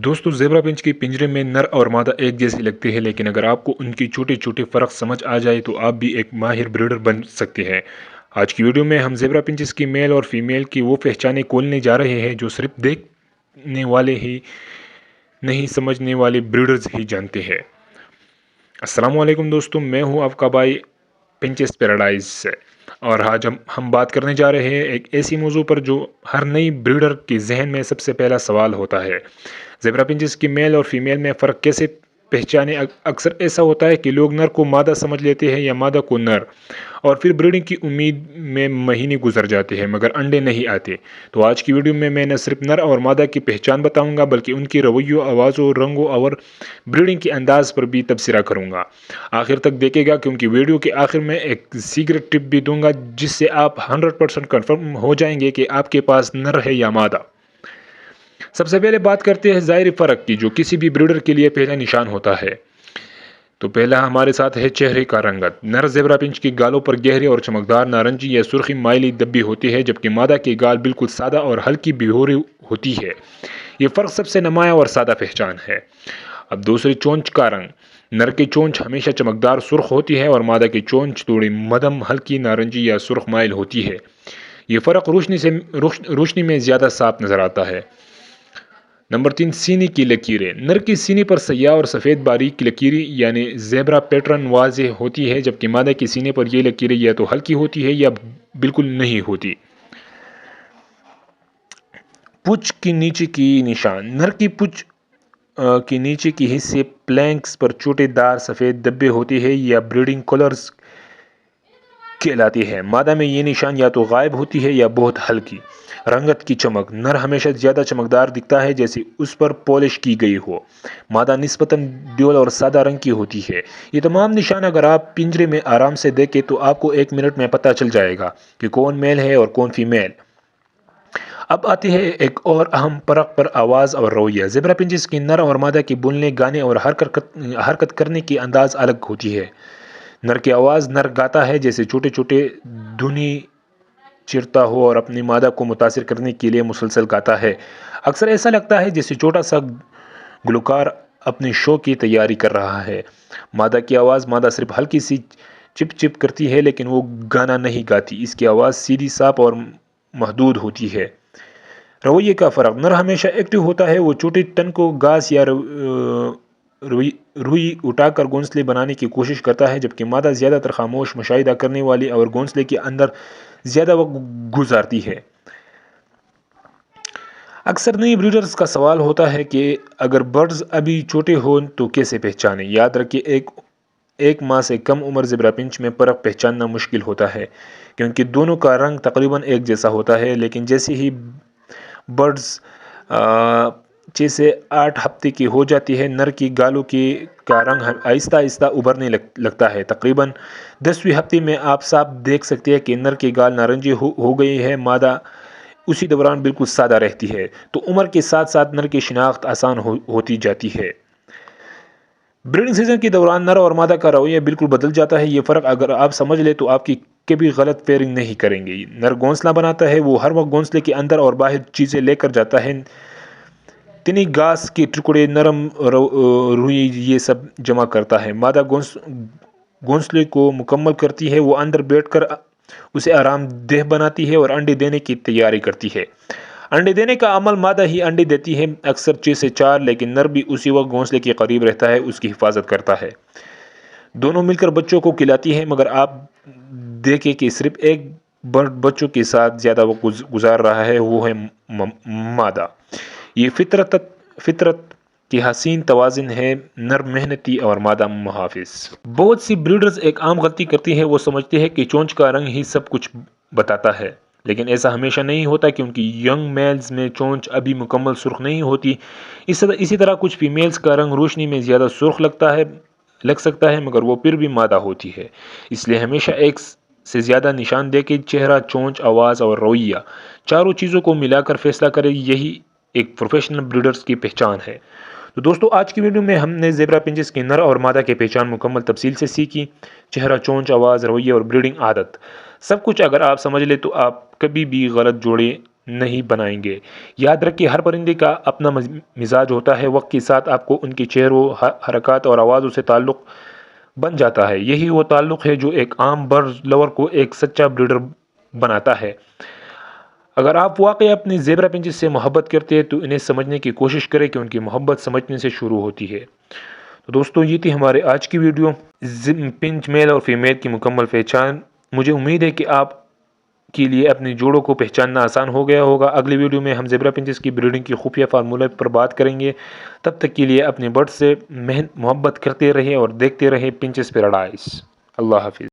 दोस्तों zebra Finch के पिंजरे में नर और मादा एक जैसे लगते हैं, लेकिन अगर आपको उनके छोटे छोटे फ़र्क समझ आ जाए तो आप भी एक माहिर ब्रीडर बन सकते हैं। आज की वीडियो में हम ज़ेब्रा फिंचेस की मेल और फीमेल की वो पहचानें खोलने जा रहे हैं जो सिर्फ देखने वाले ही नहीं, समझने वाले ब्रीडर्स ही जानते हैं। अस्सलाम वालेकुम दोस्तों, मैं हूं आपका भाई पिंचेस पैराडाइज से। और आज हम बात करने जा रहे हैं एक ऐसी मौजू पर जो हर नई ब्रीडर के जहन में सबसे पहला सवाल होता है। ज़ेब्रा पिंचेस की मेल और फीमेल में फ़र्क कैसे पहचाने। अक्सर ऐसा होता है कि लोग नर को मादा समझ लेते हैं या मादा को नर, और फिर ब्रीडिंग की उम्मीद में महीने गुजर जाते हैं मगर अंडे नहीं आते। तो आज की वीडियो में मैं न सिर्फ नर और मादा की पहचान बताऊंगा बल्कि उनकी रवैयों, आवाज़ों, रंगों और ब्रीडिंग के अंदाज पर भी तबसरा करूंगा। आखिर तक देखेगा क्योंकि वीडियो के आखिर में एक सीक्रेट टिप भी दूंगा जिससे आप 100% कन्फर्म हो जाएंगे कि आपके पास नर है या मादा। सबसे पहले बात करते हैं ज़ाहिरी फ़र्क की जो किसी भी ब्रीडर के लिए पहला निशान होता है। तो पहला हमारे साथ है चेहरे का रंगत। नर ज़ेब्रा फिंच के गालों पर गहरे और चमकदार नारंगी या सुर्खी माइली धब्बी होती है, जबकि मादा के गाल बिल्कुल सादा और हल्की बिहोरी होती है। ये फ़र्क सबसे नुमायां और सादा पहचान है। अब दूसरी, चोंच का रंग। नर की चोंच हमेशा चमकदार सुर्ख होती है और मादा की चोंच थोड़ी मध्यम हल्की नारंगी या सुर्ख माइल होती है। ये फ़र्क रोशनी में ज़्यादा साफ नज़र आता है। नंबर 3, सीने की लकीरें। नर की सीने पर सयाह और सफ़ेद बारीक लकीरें यानी ज़ेब्रा पैटर्न वाज़ेह होती है, जबकि मादा के सीने पर ये लकीरें या तो हल्की होती है या बिल्कुल नहीं होती। पूंछ के नीचे की निशान। नर की पूंछ के नीचे के हिस्से प्लैंक्स पर छोटेदार सफ़ेद धब्बे होते हैं या ब्रीडिंग कलर्स कहलाती है। मादा में ये निशान या तो गायब होती है या बहुत हल्की। रंगत की चमक। नर हमेशा ज़्यादा चमकदार दिखता है जैसे उस पर पॉलिश की गई हो। मादा निस्बतन ड्यूल और सादा रंग की होती है। ये तमाम निशान अगर आप पिंजरे में आराम से देखें तो आपको 1 मिनट में पता चल जाएगा कि कौन मेल है और कौन फीमेल। अब आते हैं एक और अहम फर्क पर, आवाज़ और रवैया। ज़ेब्रा फिंचेस की नर और मादा की बोलने, गाने और हरकत करने की अंदाज अलग होती है। नर की आवाज़, नर गाता है जैसे छोटे छोटे धुनी चिरता हो और अपनी मादा को मुतासिर करने के लिए मुसलसल गाता है। अक्सर ऐसा लगता है जैसे छोटा सा गुलकार अपने शो की तैयारी कर रहा है। मादा की आवाज़, मादा सिर्फ हल्की सी चिप चिप करती है लेकिन वो गाना नहीं गाती। इसकी आवाज़ सीधी, साफ और महदूद होती है। रवैये का फ़र्क। नर हमेशा एक्टिव होता है, वो छोटे टन को घास या रुई उठाकर घोंसले बनाने की कोशिश करता है, जबकि मादा ज़्यादातर खामोश, मुशाहिदा करने वाली और घोंसले के अंदर ज़्यादा वक्त गुजारती है। अक्सर नई ब्रीडर्स का सवाल होता है कि अगर बर्ड्स अभी छोटे हों तो कैसे पहचानें। याद रखिए, एक माह से कम उम्र ज़ेब्रा फिंच में फ़र्क पहचानना मुश्किल होता है क्योंकि दोनों का रंग तकरीबन एक जैसा होता है, लेकिन जैसे ही बर्ड्स 6 से 8 हफ्ते की हो जाती है, नर की गालों का रंग आहिस्ता आहिस्ता उभरने लगता है। तकरीबन 10वें हफ्ते में आप साफ देख सकते हैं कि नर के गाल नारंगी हो गई है। मादा उसी दौरान बिल्कुल सादा रहती है। तो उम्र के साथ साथ नर की शिनाख्त आसान होती जाती है। ब्रीडिंग सीजन के दौरान नर और मादा का रवैया बिल्कुल बदल जाता है। ये फ़र्क अगर आप समझ ले तो आपकी कभी गलत पेयरिंग नहीं करेंगे। नर घोंसला बनाता है, वो हर वक्त घोंसले के अंदर और बाहर चीज़ें लेकर जाता है। तिनी, घास के टुकड़े, नरम रुई, ये सब जमा करता है। मादा घोंसले को मुकम्मल करती है, वो अंदर बैठकर उसे आरामदेह बनाती है और अंडे देने की तैयारी करती है। अंडे देने का अमल, मादा ही अंडे देती है, अक्सर 6 से 4, लेकिन नर भी उसी वक्त घोंसले के करीब रहता है, उसकी हिफाजत करता है। दोनों मिलकर बच्चों को खिलाती है, मगर आप देखें कि सिर्फ एक बर्ड बच्चों के साथ ज़्यादा वक्त गुजार रहा है, वो है मादा। ये फितरत की हसीन तवाज़ुन है, नर मेहनती और मादा मुहाफिज। बहुत सी ब्रीडर्स एक आम गलती करती है, वो समझते हैं कि चोंच का रंग ही सब कुछ बताता है, लेकिन ऐसा हमेशा नहीं होता क्योंकि यंग मेल्स में चोंच अभी मुकम्मल सुर्ख नहीं होती। इसी तरह कुछ फीमेल्स का रंग रोशनी में ज़्यादा सुर्ख लग सकता है मगर वो फिर भी मादा होती है। इसलिए हमेशा एक से ज़्यादा निशान दे के चेहरा, चोंच, आवाज़ और रवैया, चारों चीज़ों को मिलाकर फैसला करें। यही एक प्रोफेशनल ब्रीडर्स की पहचान है। तो दोस्तों, आज की वीडियो में हमने ज़ेब्रा फिंचेस की नर और मादा की पहचान मुकम्मल तफसील से सीखी। चेहरा, चोंच, आवाज़, रवैया और ब्रीडिंग आदत, सब कुछ अगर आप समझ ले तो आप कभी भी गलत जोड़े نہیں بنائیں گے۔ یاد رکھیں ہر پرندے کا اپنا مزاج ہوتا ہے، وقت کے ساتھ آپ کو ان کے چہروں، حرکات اور آوازوں سے تعلق بن جاتا ہے۔ یہی وہ تعلق ہے جو ایک عام برڈ لور کو ایک سچا بریڈر بناتا ہے۔ اگر آپ واقعی اپنی زیبرا پنچز سے محبت کرتے ہیں تو انہیں سمجھنے کی کوشش کریں کہ ان کی محبت سمجھنے سے شروع ہوتی ہے۔ تو دوستو یہ تھی ہمارے آج کی ویڈیو، پنچ میل اور فیمیل کی مکمل پہچان۔ مجھے امید ہے کہ آپ کے لیے اپنے جوڑوں کو پہچاننا آسان ہو گیا ہوگا۔ اگلی ویڈیو میں ہم زیبرا پنچز کی بریڈنگ کی خفیہ فارمولہ پر بات کریں گے۔ تب تک کے لیے اپنے برڈ سے محبت کرتے رہیں اور دیکھتے رہیں پنچز پیراڈائز۔ اللہ حافظ۔